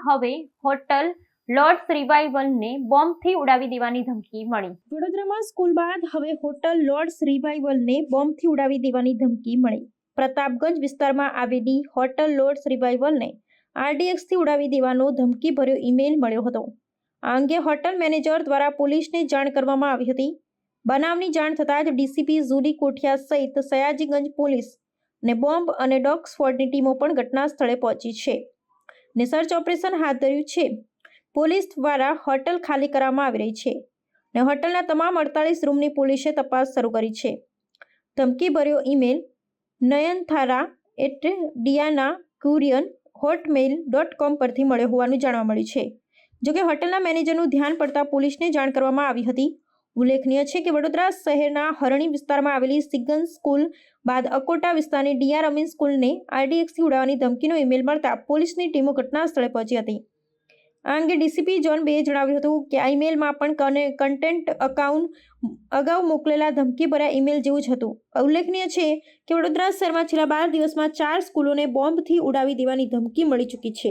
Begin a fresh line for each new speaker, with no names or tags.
હવે hotel lords રિવાઇવલને બોમ્બથી ઉડાવી દેવાની ધમકી મળી. વડોદરામાં સ્કૂલ બાદ હવે હોટલ લોર્ડ્સ રિવાઇવલને બોમ્બથી ઉડાવી દેવાની ધમકી મળી. પ્રતાપગંજ વિસ્તારમાં આવેલી હોટલ લોર્ડ્સ રિવાઇવલને RDXથી ઉડાવી દેવાનો ધમકીભર્યો ઈમેલ મળ્યો હતો. આ અંગે હોટલ મેનેજર દ્વારા પોલીસને જાણ કરવામાં આવી હતી. બનાવની જાણ થતાં જ ડીસીપી ઝુલી કોઠિયા સહિત સયાજીગંજ પોલીસ અને બોમ્બ અને ડોગ સ્ક્વોડની ટીમો પણ ઘટના સ્થળે પહોંચી છે અને સર્ચ ઓપરેશન હાથ ધર્યું છે. પોલીસ દ્વારા હોટલ ખાલી કરવામાં આવી રહી છે અને હોટલના તમામ 48 રૂમની પોલીસે તપાસ શરૂ કરી છે. ધમકીભર્યો ઈમેલ nayanthara@dianakorean@hotmail.com પરથી મળ્યો હોવાનું જાણવા મળ્યું છે. જોકે હોટલના મેનેજરનું ધ્યાન પડતા પોલીસને જાણ કરવામાં આવી હતી. ઉલ્લેખનીય છે કે વડોદરા શહેરના હરણી વિસ્તારમાં આવેલી સિગન સ્કૂલ બાદ અકોટા વિસ્તારની DR અમીન સ્કૂલને RDXથી ઉડાવવાની ધમકીનો ઈમેલ મળતા પોલીસની ટીમો ઘટના સ્થળે પહોંચી હતી. આ અંગે ડીસીપી ઝોન 2 જણાવ્યું હતું કે આ ઈમેલમાં પણ કન્ટેન્ટ અગાઉ મોકલેલા ધમકીભર્યા ઈમેલ જેવું જ હતું. ઉલ્લેખનીય છે કે વડોદરા શહેરમાં છેલ્લા 12 દિવસમાં 4 સ્કૂલોને બોમ્બથી ઉડાવી દેવાની ધમકી મળી ચૂકી છે.